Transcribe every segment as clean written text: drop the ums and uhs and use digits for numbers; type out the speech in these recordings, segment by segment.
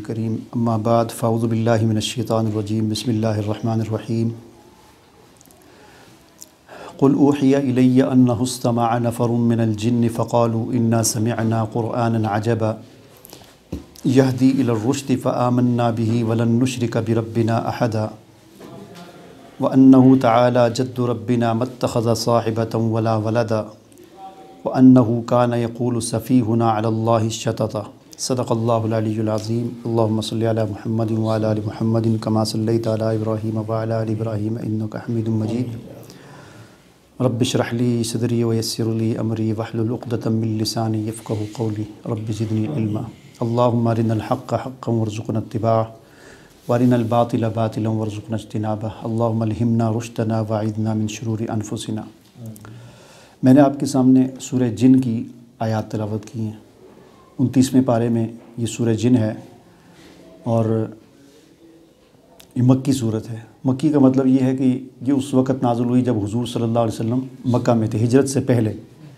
الکریم اما بعد فاعوذ باللہ من الشیطان الرجیم بسم اللہ الرحمن الرحیم قل اوحی الی انہ استمع نفر من الجن فقالوا انا سمعنا قرآنا عجبا یہدی الی الرشد فآمنا به ولن نشرک بربنا احدا وانہ تعالی جد ربنا ما اتخذ صاحبۃ ولا ولدا وانہ کان یقول سفیہنا علی اللہ الشطط صدق اللہ العلی العظیم اللہم صلی علی محمد وعلی آل محمد کما صلیت علی ابراہیم وعلی آل ابراہیم انک حمید مجید رب اشرح لی صدری ویسر لی امری واحلل عقدۃ من لسانی یفقہوا قولی رب زدنی علما اللہم ارنا الحق حقا وارزقنا اتباعہ وارنا الباطل باطلا وارزقنا اجتنابہ اللہم الہمنا رشدنا واعذنا من شرور انفسنا۔ میں نے آپ کے سامنے سورہ جن کی آیات تلاوت کی ہیں۔ 29ویں پارے میں یہ سورہ جن ہے اور یہ مکی صورت ہے۔ مکی کا مطلب یہ ہے کہ یہ اس وقت نازل ہوئی جب حضور صلی اللہ علیہ وسلم مکہ میں تھے، ہجرت سے پہلے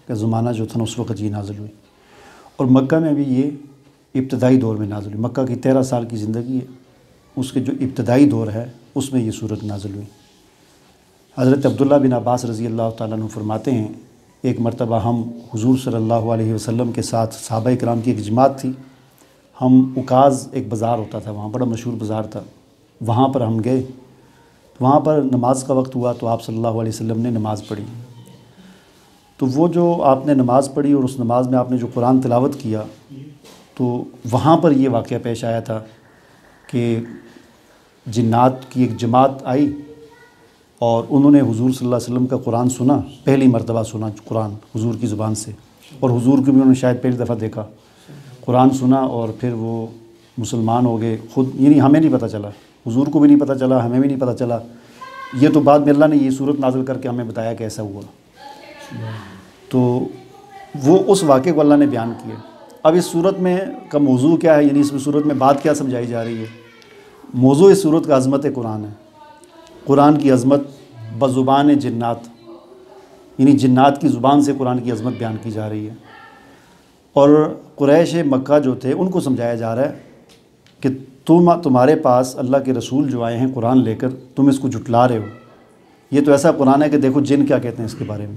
کا زمانہ جو تھا نا اس وقت یہ نازل ہوئی، اور مکہ میں بھی یہ ابتدائی دور میں نازل ہوئی۔ مکہ کی 13 سال کی زندگی ہے، اس کے جو ابتدائی دور ہے اس میں یہ صورت نازل ہوئی۔ حضرت عبداللہ بن عباس رضی اللہ تعالیٰ عنہ فرماتے ہیں ایک مرتبہ ہم حضور صلی اللہ علیہ وسلم کے ساتھ صحابہ کرام کی ایک جماعت تھی، ہم اکاز ایک بازار ہوتا تھا وہاں، بڑا مشہور بازار تھا، وہاں پر ہم گئے، وہاں پر نماز کا وقت ہوا تو آپ صلی اللہ علیہ وسلم نے نماز پڑھی۔ تو وہ جو آپ نے نماز پڑھی اور اس نماز میں آپ نے جو قرآن تلاوت کیا تو وہاں پر یہ واقعہ پیش آیا تھا کہ جنات کی ایک جماعت آئی اور انہوں نے حضور صلی اللہ علیہ وسلم کا قرآن سنا، پہلی مرتبہ سنا قرآن حضور کی زبان سے، اور حضور کو بھی انہوں نے شاید پہلی دفعہ دیکھا، قرآن سنا اور پھر وہ مسلمان ہو گئے خود، یعنی ہمیں نہیں پتہ چلا، حضور کو بھی نہیں پتہ چلا، ہمیں بھی نہیں پتہ چلا، یہ تو بعد میں اللہ نے یہ صورت نازل کر کے ہمیں بتایا کہ ایسا ہوا۔ تو وہ اس واقعے کو اللہ نے بیان کیا۔ اب اس صورت میں کا موضوع کیا ہے، یعنی اس صورت میں بات کیا سمجھائی جا رہی ہے؟ موضوع اس صورت کا عظمت قرآن ہے، قرآن کی عظمت بزبان جنات، یعنی جنات کی زبان سے قرآن کی عظمت بیان کی جا رہی ہے، اور قریش مکہ جو تھے ان کو سمجھایا جا رہا ہے کہ تمہارے پاس اللہ کے رسول جو آئے ہیں قرآن لے کر، تم اس کو جھٹلا رہے ہو، یہ تو ایسا قرآن ہے کہ دیکھو جن کیا کہتے ہیں اس کے بارے میں،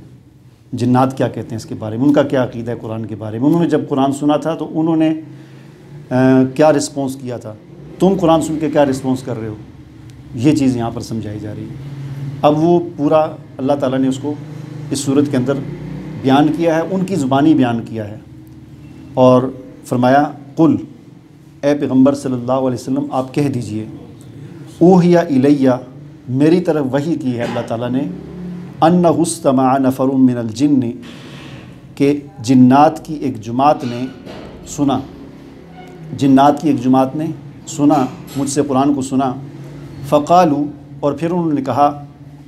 جنات کیا کہتے ہیں اس کے بارے میں، ان کا کیا عقیدہ ہے قرآن کے بارے میں، انہوں نے جب قرآن سنا تھا تو انہوں نے کیا رسپانس کیا تھا، تم قرآن سن کے کیا رسپانس کر رہے ہو، یہ چیز یہاں پر سمجھائی جا رہی ہے۔ اب وہ پورا اللہ تعالیٰ نے اس کو اس صورت کے اندر بیان کیا ہے، ان کی زبانی بیان کیا ہے، اور فرمایا قل، اے پیغمبر صلی اللہ علیہ وسلم آپ کہہ دیجئے، اوحی الیہ، میری طرف وحی کی ہے اللہ تعالیٰ نے، انہ استمع نفر من الجن، کہ جنات کی ایک جماعت نے سنا، جنات کی ایک جماعت نے سنا، مجھ سے قرآن کو سنا، فقالوا، اور پھر انہوں نے کہا،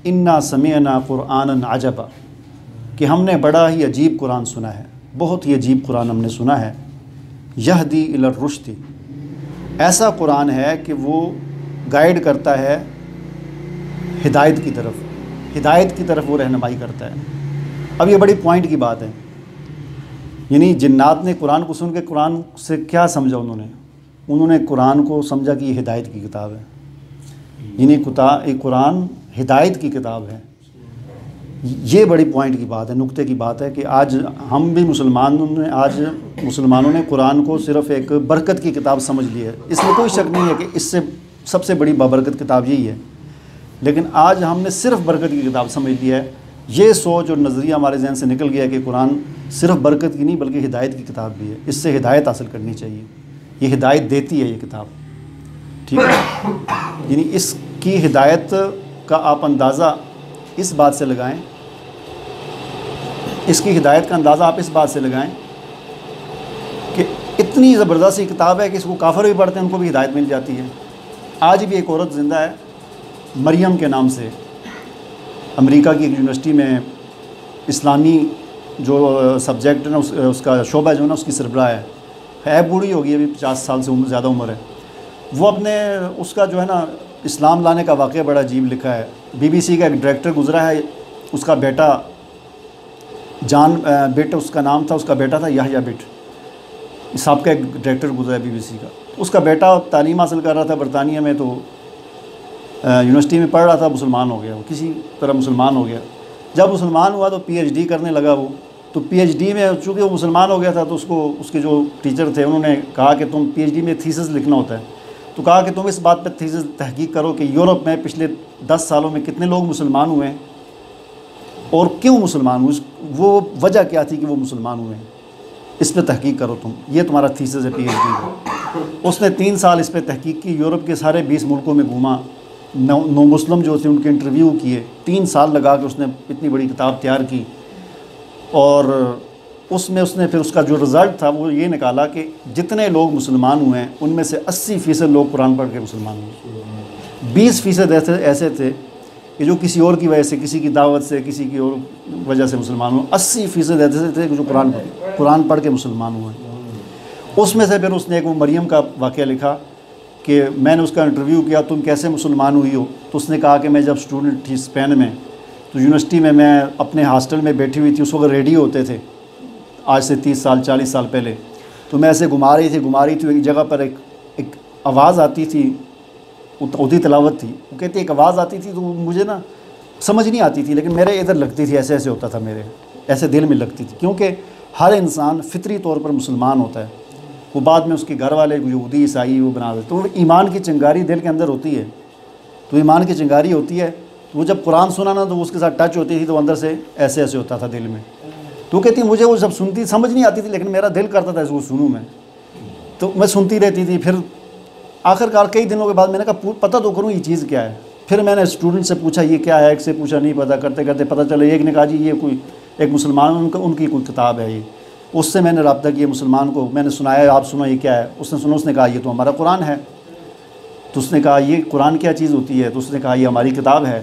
انا سمعنا قرآنا عجبا، کہ ہم نے بڑا ہی عجیب قرآن سنا ہے، بہت ہی عجیب قرآن ہم نے سنا ہے، یہدی الی الرشد، ایسا قرآن ہے کہ وہ گائیڈ کرتا ہے ہدایت کی طرف، ہدایت کی طرف وہ رہنمائی کرتا ہے۔ اب یہ بڑی پوائنٹ کی بات ہے، یعنی جنات نے قرآن کو سن کے قرآن سے کیا سمجھا، انہوں نے قرآن کو سمجھا کہ یہ ہدایت کی کتاب ہے، یعنی قرآن ہدایت کی کتاب ہے۔ یہ بڑی پوائنٹ کی بات ہے، نقطے کی بات ہے کہ آج ہم بھی مسلمانوں نے قرآن کو صرف ایک برکت کی کتاب سمجھ لی ہے، اس میں کوئی شک نہیں ہے کہ اس سے سب سے بڑی بابرکت کتاب یہی ہے، لیکن آج ہم نے صرف برکت کی کتاب سمجھ لیا ہے۔ یہ سوچ اور نظریہ ہمارے ذہن سے نکل گیا ہے کہ قرآن صرف برکت کی نہیں بلکہ ہدایت کی کتاب بھی ہے، اس سے ہدایت حاصل کرنی چاہیے، یہ ہدایت دیتی ہے یہ کتاب، ٹھیک ہے، یعنی اس کی ہدایت کا آپ اندازہ اس بات سے لگائیں، اس کی ہدایت کا اندازہ آپ اس بات سے لگائیں کہ اتنی زبردست سی کتاب ہے کہ اس کو کافر بھی پڑھتے ہیں ان کو بھی ہدایت مل جاتی ہے۔ آج بھی ایک عورت زندہ ہے مریم کے نام سے، امریکہ کی ایک یونیورسٹی میں اسلامی جو سبجیکٹ ہے نا اس کا شعبہ جو ہے نا اس کی سربراہ ہے، بوڑھی ہوگی، ابھی 50 سال سے زیادہ عمر ہے، وہ اپنے اس کا جو ہے نا اسلام لانے کا واقعہ بڑا عجیب لکھا ہے۔ BBC کا ایک ڈائریکٹر گزرا ہے، اس کا بیٹا بیٹا اس کا نام تھا، اس کا بیٹا تھا یحییٰ بٹ، سابقہ ایک ڈائریکٹر گزرا ہے BBC کا، اس کا بیٹا تعلیم حاصل کر رہا تھا برطانیہ میں، تو یونیورسٹی میں پڑھ رہا تھا، مسلمان ہو گیا، وہ کسی طرح مسلمان ہو گیا۔ جب مسلمان ہوا تو PhD کرنے لگا وہ، تو PhD میں چونکہ وہ مسلمان ہو گیا تھا تو اس کے جو ٹیچر تھے انہوں نے کہا کہ تم PhD میں تھیسس لکھنا ہوتا ہے، تو کہا کہ تم اس بات پہ تھیسس تحقیق کرو کہ یورپ میں پچھلے 10 سالوں میں کتنے لوگ مسلمان ہوئے ہیں اور کیوں مسلمان ہوئے، وہ وجہ کیا تھی کہ وہ مسلمان ہوئے ہیں، اس پہ تحقیق کرو تم، یہ تمہارا تھیسس ہے PhD کا۔ اس نے 3 سال اس پہ تحقیق کی، یورپ کے سارے 20 ملکوں میں گھوما، نو مسلم جو تھے ان کے انٹرویو کیے، 3 سال لگا کے اس نے اتنی بڑی کتاب تیار کی، اور اس نے پھر اس کا جو رزلٹ تھا وہ یہ نکالا کہ جتنے لوگ مسلمان ہوئے ہیں ان میں سے 80% لوگ قرآن پڑھ کے مسلمان ہوئے، 20% ایسے تھے کہ جو کسی اور کی وجہ سے، کسی کی دعوت سے، کسی کی اور وجہ سے مسلمان ہوئے، 80% ایسے تھے کہ جو قرآن پڑھ کے مسلمان ہوئے۔ اس میں سے پھر اس نے ایک وہ مریم کا واقعہ لکھا کہ میں نے اس کا انٹرویو کیا، تم کیسے مسلمان ہوئی ہو، تو اس نے کہا کہ میں جب اسٹوڈنٹ تھی اسپین میں تو یونیورسٹی میں اپنے ہاسٹل میں بیٹھی ہوئی تھی، اس وقت ریڈیو ہوتے تھے، آج سے 30 سال 40 سال پہلے، تو میں ایسے گھما رہی تھی ایک جگہ پر ایک آواز آتی تھی، اردو تلاوت تھی، وہ کہتی ایک آواز آتی تھی تو مجھے نا سمجھ نہیں آتی تھی، لیکن میرے ادھر لگتی تھی، ایسے ہوتا تھا، میرے ایسے دل میں لگتی تھی، کیونکہ ہر انسان فطری طور پر مسلمان ہوتا ہے، وہ بعد میں اس کے گھر والے یہودی عیسائی وہ بنا دیتے، تو ایمان کی چنگاری دل کے اندر ہوتی ہے، تو ایمان کی چنگاری ہوتی ہے، تو وہ جب قرآن سنا نا تو اس کے ساتھ ٹچ ہوتی تھی تو اندر سے ایسے ہوتا تھا دل میں، تو وہ کہتی مجھے وہ جب سنتی سمجھ نہیں آتی تھی لیکن میرا دل کرتا تھا اس کو سنوں میں، تو میں سنتی رہتی تھی۔ پھر آخرکار کئی دنوں کے بعد میں نے کہا پتہ تو کروں یہ چیز کیا ہے، پھر میں نے اسٹوڈنٹ سے پوچھا یہ کیا ہے، ایک سے پوچھا نہیں پتہ، کرتے کرتے پتہ چلا، ایک نے کہا جی یہ کوئی ایک مسلمان ان کی کوئی کتاب ہے یہ، اس سے میں نے رابطہ کیا، مسلمان کو میں نے سنایا، آپ سنو یہ کیا ہے، اس نے سنا، اس نے کہا یہ تو ہمارا قرآن ہے، تو اس نے کہا یہ قرآن کیا چیز ہوتی ہے، تو اس نے کہا یہ ہماری کتاب ہے،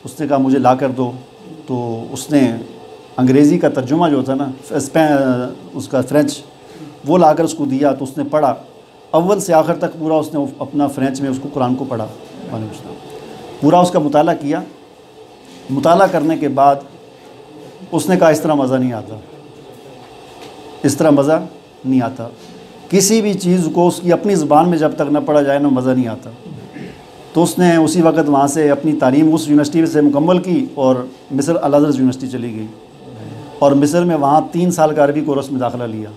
اس نے کہا مجھے لا کر دو، تو اس نے انگریزی کا ترجمہ جو تھا نا اس کا فرینچ وہ لا کر اس کو دیا، تو اس نے پڑھا، اول سے آخر تک پورا اس نے اپنا فرینچ میں اس کو قرآن کو پڑھا، پورا اس کا مطالعہ کیا، مطالعہ کرنے کے بعد اس نے کہا اس طرح مزہ نہیں آتا، اس طرح مزہ نہیں آتا، کسی بھی چیز کو اس کی اپنی زبان میں جب تک نہ پڑھا جائے نا مزہ نہیں آتا۔ تو اس نے اسی وقت وہاں سے اپنی تعلیم اس یونیورسٹی سے مکمل کی اور مصر الازہر یونیورسٹی چلی گئی، اور مصر میں وہاں 3 سال کا عربی کورس میں داخلہ لیا،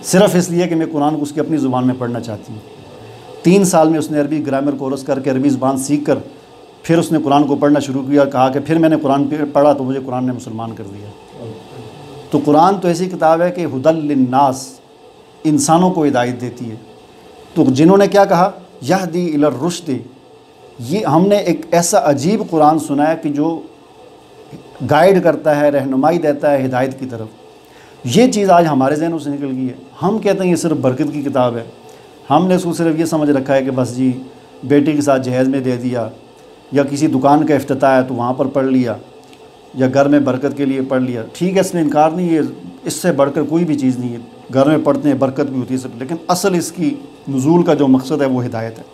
صرف اس لیے کہ میں قرآن کو اس کی اپنی زبان میں پڑھنا چاہتی ہوں۔ 3 سال میں اس نے عربی گرامر کورس کر کے عربی زبان سیکھ کر پھر اس نے قرآن کو پڑھنا شروع کیا، کہا کہ پھر میں نے قرآن پڑھا تو مجھے قرآن نے مسلمان کر دیا۔ تو قرآن تو ایسی کتاب ہے کہ ہدی للناس، انسانوں کو ہدایت دیتی ہے۔ تو جنہوں نے کیا کہا یہدی الی الرشد، یہ ہم نے ایک ایسا عجیب قرآن سنا ہے کہ جو گائیڈ کرتا ہے، رہنمائی دیتا ہے ہدایت کی طرف۔ یہ چیز آج ہمارے ذہنوں سے نکل گئی ہے، ہم کہتے ہیں یہ صرف برکت کی کتاب ہے، ہم نے اس کو صرف یہ سمجھ رکھا ہے کہ بس جی بیٹی کے ساتھ جہیز میں دے دیا، یا کسی دکان کا افتتاح ہے تو وہاں پر پڑھ لیا، یا گھر میں برکت کے لیے پڑھ لیا، ٹھیک ہے اس میں انکار نہیں ہے، اس سے بڑھ کر کوئی بھی چیز نہیں ہے، گھر میں پڑھتے ہیں برکت بھی ہوتی ہے سب، لیکن اصل اس کی نزول کا جو مقصد ہے وہ ہدایت ہے۔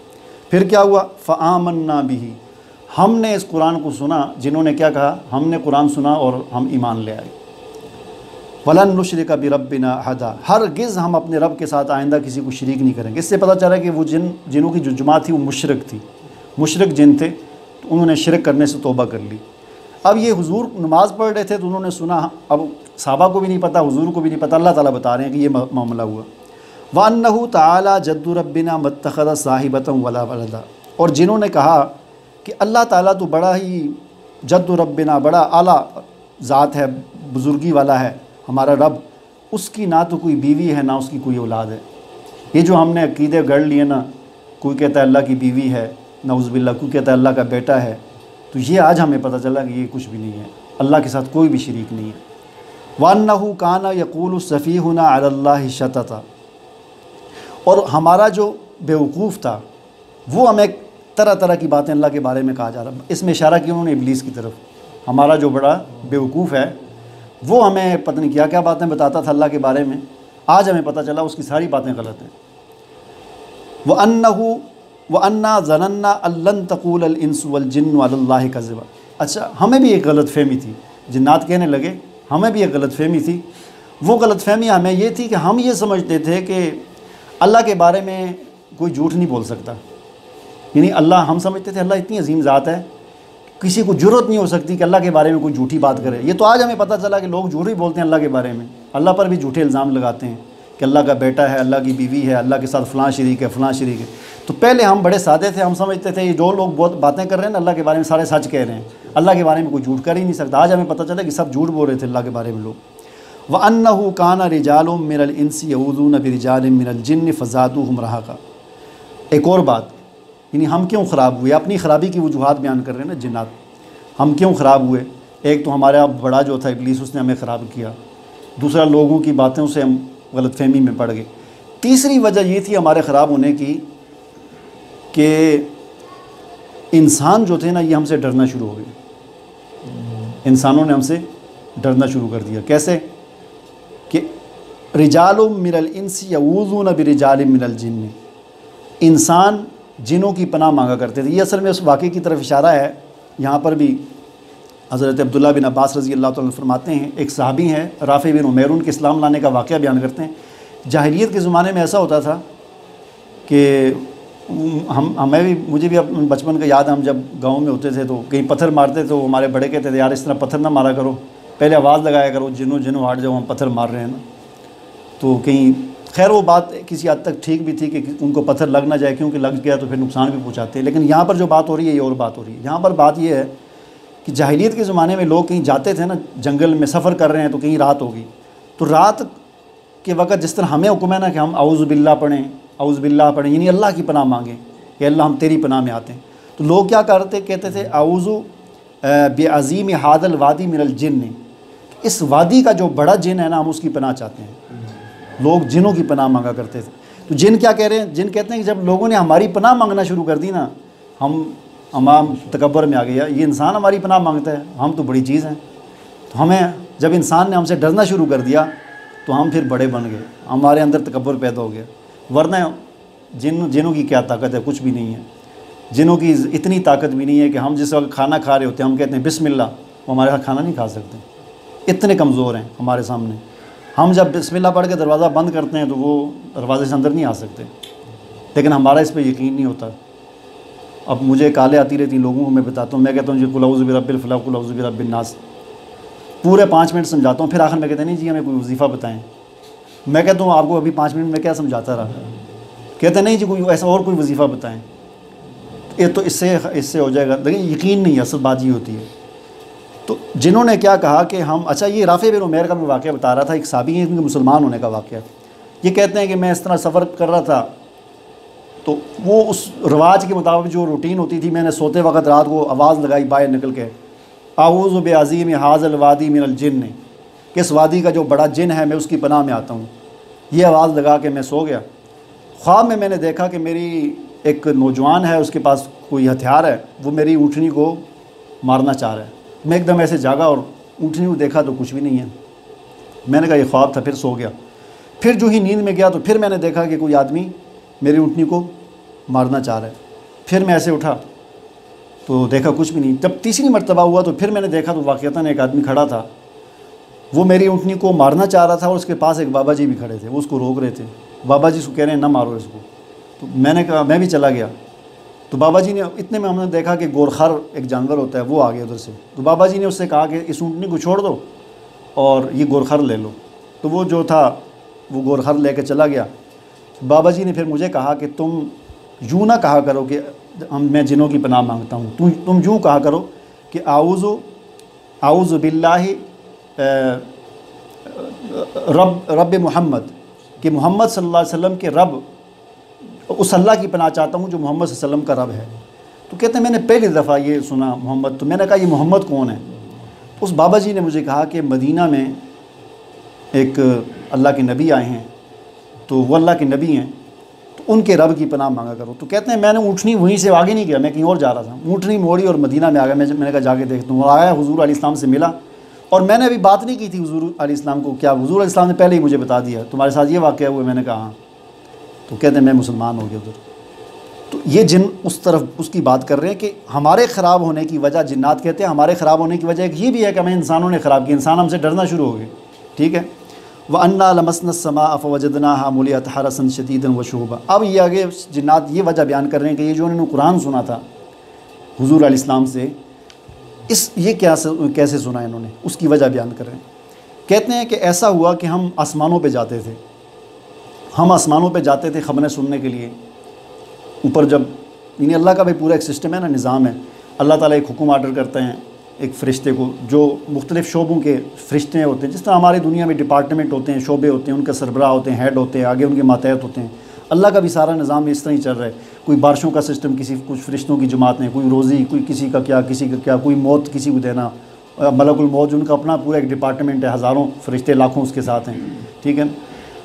پھر کیا ہوا فآمنا بہ، ہم نے اس قرآن کو سنا، جنہوں نے کیا کہا ہم نے قرآن سنا اور ہم ایمان لے آئے، ولن نشرک بربنا احدا، ہرگز ہم اپنے رب کے ساتھ آئندہ کسی کو شریک نہیں کریں گے۔ اس سے پتہ چلا کہ وہ جنوں کی جو جماعت تھی وہ مشرک تھی، مشرک جن تھے، تو انہوں نے شرک کرنے سے توبہ کر لی۔ اب یہ حضور نماز پڑھ رہے تھے تو انہوں نے سنا، اب صحابہ کو بھی نہیں پتہ، حضور کو بھی نہیں پتہ، اللہ تعالیٰ بتا رہے ہیں کہ یہ معاملہ ہوا۔ وَأَنَّهُ تَعَالَى جَدُّ رَبِّنَا مَتَّخَذَ صَاحِبَةً وَلَا وَلَدًا، اور جنہوں نے کہا کہ اللہ تعالیٰ تو بڑا ہی جد ربنا، بڑا اعلیٰ ذات ہے، بزرگی والا ہے ہمارا رب، اس کی نہ تو کوئی بیوی ہے نہ اس کی کوئی اولاد ہے۔ یہ جو ہم نے عقیدے گڑھ لیے نا، کوئی کہتا ہے اللہ کی بیوی ہے نعوذ باللہ، کوئی کہتا ہے اللہ کا بیٹا ہے، تو یہ آج ہمیں پتہ چلا کہ یہ کچھ بھی نہیں ہے، اللہ کے ساتھ کوئی بھی شریک نہیں ہے۔ وَأَنَّهُ كَانَ يَقُولُ سَفِيهُنَا عَلَى اللَّهِ شَطَطًا، اور ہمارا جو بیوقوف تھا وہ ہمیں طرح طرح کی باتیں اللہ کے بارے میں کہا جا رہا، اس میں اشارہ کیا انہوں نے ابلیس کی طرف، ہمارا جو بڑا بیوقوف ہے وہ ہمیں پتہ نہیں کیا کیا باتیں بتاتا تھا اللہ کے بارے میں، آج ہمیں پتہ چلا اس کی ساری باتیں غلط ہیں۔ وَأَنَّا ظَنَنَّا أَن لَّن تَقُولَ الْإِنسُ وَالْجِنُّ عَلَى اللَّهِ كَذِبًا، اچھا ہمیں بھی ایک غلط فہمی تھی، جنات کہنے لگے ہمیں بھی ایک غلط فہمی تھی، وہ غلط فہمی ہمیں یہ تھی کہ ہم یہ سمجھتے تھے کہ اللہ کے بارے میں کوئی جھوٹ نہیں بول سکتا، یعنی اللہ، ہم سمجھتے تھے اللہ اتنی عظیم ذات ہے، کسی کو جرت نہیں ہو سکتی کہ اللہ کے بارے میں کوئی جھوٹی بات کرے۔ یہ تو آج ہمیں پتہ چلا کہ لوگ جھوٹ ہی بولتے ہیں اللہ کے بارے میں، اللہ پر بھی جھوٹے الزام لگاتے ہیں کہ اللہ کا بیٹا ہے، اللہ کی بیوی ہے، اللہ کے ساتھ فلاں شریک ہے، فلاں شریک ہے۔ تو پہلے ہم بڑے سادے تھے، ہم سمجھتے تھے یہ جو لوگ بہت باتیں کر رہے ہیں نا اللہ کے بارے میں سارے سچ کہہ رہے ہیں، اللہ کے بارے میں کوئی جھوٹ کر ہی نہیں سکتا۔ آج ہمیں پتہ چلا کہ سب جھوٹ بول رہے تھے اللہ کے بارے میں لوگ۔ وَأَنَّهُ كَانَ رِجَالٌ مِّنَ الْإِنسِ يَعُوذُونَ بِرِجَالٍ مِّنَ الْجِنِّ فَزَادُوهُمْ رَهَقًا۔ ایک اور بات، یعنی ہم کیوں خراب ہوئے، اپنی خرابی کی وجوہات بیان کر رہے ہیں نا جنات، ہم کیوں خراب ہوئے؟ ایک تو ہمارا بڑا جو تھا ابلیس، اس نے ہمیں خراب کیا، دوسرا لوگوں کی باتوں سے ہم غلط فہمی میں پڑ گئے، تیسری وجہ یہ تھی ہمارے خراب ہونے کی کہ انسان جو تھے نا یہ ہم سے ڈرنا شروع ہو گئے، انسانوں نے ہم سے ڈرنا شروع کر دیا۔ کیسے کہ رجال من الانس یعوذون برجال من الجن، انسان جنوں کی پناہ مانگا کرتے تھے۔ یہ اصل میں اس واقعے کی طرف اشارہ ہے، یہاں پر بھی حضرت عبداللہ بن عباس رضی اللہ تعالیٰ عنہ فرماتے ہیں، ایک صحابی ہیں رافع بن عمیرون کے اسلام لانے کا واقعہ بیان کرتے ہیں۔ جاہلیت کے زمانے میں ایسا ہوتا تھا کہ مجھے بھی بچپن کا یاد ہے، ہم جب گاؤں میں ہوتے تھے تو کہیں پتھر مارتے تو ہمارے بڑے کہتے تھے یار اس طرح پتھر نہ مارا کرو، پہلے آواز لگایا کرو جنوں ہٹ جاؤ، ہم پتھر مار رہے ہیں نا۔ تو کہیں خیر وہ بات کسی حد تک ٹھیک بھی تھی کہ ان کو پتھر لگ نہ جائے، کیونکہ لگ گیا تو پھر نقصان بھی پہنچاتے ہیں، لیکن یہاں پر جو بات ہو رہی ہے یہ اور بات ہو رہی ہے۔ یہاں پر بات یہ ہے کہ جاہلیت کے زمانے میں لوگ کہیں جاتے تھے نا، جنگل میں سفر کر رہے ہیں تو کہیں رات ہوگی، تو رات کے وقت جس طرح ہمیں حکم ہے نا کہ ہم اعوذ باللہ پڑھیں، اعوذ باللہ پڑھیں، یعنی اللہ کی پناہ مانگیں کہ اللہ ہم تیری پناہ میں آتے ہیں، تو لوگ کیا کرتے، کہتے تھے اعوذ بعظیم ھذا الوادی من الجن، اس وادی کا جو بڑا جن ہے نا ہم اس کی پناہ چاہتے ہیں۔ لوگ جنوں کی پناہ مانگا کرتے تھے۔ تو جن کیا کہہ رہے ہیں، جن کہتے ہیں کہ جب لوگوں نے ہماری پناہ مانگنا شروع کر دی نا، ہم تکبر میں آ گیا، یہ انسان ہماری پناہ مانگتا ہے، ہم تو بڑی چیز ہیں۔ تو ہمیں جب انسان نے ہم سے ڈرنا شروع کر دیا تو ہم پھر بڑے بن گئے، ہمارے اندر تکبر پیدا ہو گیا، ورنہ جنوں کی کیا طاقت ہے، کچھ بھی نہیں ہے۔ جنوں کی اتنی طاقت بھی نہیں ہے کہ ہم جس وقت کھانا کھا رہے ہوتے ہیں ہم کہتے ہیں بسم اللہ، وہ ہمارے ساتھ کھانا نہیں کھا سکتے، اتنے کمزور ہیں ہمارے سامنے۔ ہم جب بسم اللہ پڑھ کے دروازہ بند کرتے ہیں تو وہ دروازے سے اندر نہیں آ سکتے، لیکن ہمارا اس پہ یقین نہیں ہوتا۔ اب مجھے کالیں آتی رہتی لوگوں کو، میں بتاتا ہوں، میں کہتا ہوں جی قل اعوذ برب الفلق قل اعوذ برب الناس، پورے 5 منٹ سمجھاتا ہوں، پھر آخر میں کہتے ہیں نہیں جی ہمیں کوئی وظیفہ بتائیں۔ میں کہتا ہوں آپ کو ابھی 5 منٹ میں کیا سمجھاتا رہا، کہتے ہیں نہیں جی کوئی ایسا اور کوئی وظیفہ بتائیں، یہ تو اس سے ہو جائے گا، لیکن یقین نہیں ہے، اصل بات یہ ہوتی ہے۔ تو جنہوں نے کیا کہا کہ ہم، اچھا یہ رافع بن عمیر کا میں واقعہ بتا رہا تھا، ایک صحابی ہیں ان کے مسلمان ہونے کا واقعہ، یہ کہتے ہیں کہ میں اس طرح سفر کر رہا تھا تو وہ اس رواج کے مطابق جو روٹین ہوتی تھی، میں نے سوتے وقت رات کو آواز لگائی باہر نکل کے، اعوذ بعظیم ھذا الوادی من الجن، کہ اس وادی کا جو بڑا جن ہے میں اس کی پناہ میں آتا ہوں، یہ آواز لگا کے میں سو گیا۔ خواب میں نے دیکھا کہ میری ایک نوجوان ہے، اس کے پاس کوئی ہتھیار ہے، وہ میری اونٹنی کو مارنا چاہ رہا ہے۔ میں ایک دم ایسے جاگا اور اونٹنی کو دیکھا تو کچھ بھی نہیں ہے، میں نے کہا یہ خواب تھا، پھر سو گیا۔ پھر جو ہی نیند میں گیا تو پھر میں نے دیکھا کہ کوئی آدمی میری اونٹنی کو مارنا چاہ رہا ہے، پھر میں ایسے اٹھا تو دیکھا کچھ بھی نہیں۔ جب تیسری مرتبہ ہوا تو پھر میں نے دیکھا تو واقعتاً ایک آدمی کھڑا تھا، وہ میری اونٹنی کو مارنا چاہ رہا تھا اور اس کے پاس ایک بابا جی بھی کھڑے تھے، وہ اس کو روک رہے تھے۔ بابا جی اس کو کہہ رہے ہیں نہ مارو اس کو، تو میں نے کہا میں بھی چلا گیا، تو بابا جی نے اتنے میں ہم نے دیکھا کہ گورخر ایک جانور ہوتا ہے وہ آ گیا ادھر سے، تو بابا جی نے اس سے کہا کہ اس اونٹنی کو چھوڑ دو اور یہ گورخر لے لو، تو وہ جو تھا وہ گورخر لے کے چلا گیا۔ بابا جی نے پھر مجھے کہا کہ تم یوں نہ کہا کرو کہ میں جنوں کی پناہ مانگتا ہوں، تم یوں کہا کرو کہ اعوذ باللہ رب محمد، کہ محمد صلی اللہ علیہ وسلم کے رب، اس اللہ کی پناہ چاہتا ہوں جو محمد صلی اللہ علیہ وسلم کا رب ہے۔ تو کہتے ہیں میں نے پہلی دفعہ یہ سنا محمد، تو میں نے کہا یہ محمد کون ہے؟ اس بابا جی نے مجھے کہا کہ مدینہ میں ایک اللہ کے نبی آئے ہیں، تو وہ اللہ کے نبی ہیں، تو ان کے رب کی پناہ مانگا کرو۔ تو کہتے ہیں میں نے اونٹنی وہیں سے آگے نہیں گیا، میں کہیں اور جا رہا تھا، اونٹنی موڑی اور مدینہ میں آ گیا۔ میں نے کہا جا کے دیکھتا ہوں، اور آیا حضور علیہ السلام سے ملا، اور میں نے ابھی بات نہیں کی تھی حضور علیہ السلام کو، کیا حضور علیہ السلام نے پہلے ہی مجھے بتا دیا تمہارے ساتھ یہ واقعہ ہوا؟ میں نے کہا ہاں۔ تو کہتے ہیں میں مسلمان ہو گیا ادھر۔ تو یہ جن اس طرف اس کی بات کر رہے ہیں کہ ہمارے خراب ہونے کی وجہ، جنات کہتے ہیں ہمارے خراب ہونے کی وجہ ایک یہ بھی ہے کہ ہمیں انسانوں نے خراب کیا، انسان ہم سے ڈرنا شروع ہو گئے، ٹھیک ہے۔ وَأَنَّا لَمَسْنَا السَّمَاءَ فَوَجَدْنَاهَا مُلِئَتْ حَرَسًا شَدِيدًا وَشُهُبًا۔ اب یہ آگے جنات یہ وجہ بیان کر رہے ہیں کہ یہ جو انہوں نے قرآن سنا تھا حضور علیہ السلام سے، یہ کیسے سنا انہوں نے، اس کی وجہ بیان کر رہے ہیں۔ کہتے ہیں کہ ایسا ہوا کہ ہم آسمانوں پہ جاتے تھے، ہم آسمانوں پہ جاتے تھے خبریں سننے کے لیے۔ اوپر جب یعنی اللہ کا بھی پورا ایک سسٹم ہے نا، نظام ہے، اللہ تعالیٰ ایک حکم آرڈر کرتے ہیں ایک فرشتے کو، جو مختلف شعبوں کے فرشتے ہوتے ہیں، جس طرح ہماری دنیا میں ڈپارٹمنٹ ہوتے ہیں، شعبے ہوتے ہیں، ان کے سربراہ ہوتے ہیں، ہیڈ ہوتے ہیں، آگے ان کے ماتحت ہوتے ہیں۔ اللہ کا بھی سارا نظام اس طرح ہی چل رہا ہے۔ کوئی بارشوں کا سسٹم کچھ فرشتوں کی جماعت نے، کوئی روزی، کوئی کسی کا کیا، کوئی موت کسی کو دینا، ملک الموت ان کا اپنا پورا ایک ڈپارٹمنٹ ہے، ہزاروں فرشتے لاکھوں اس کے ساتھ ہیں، ٹھیک ہے۔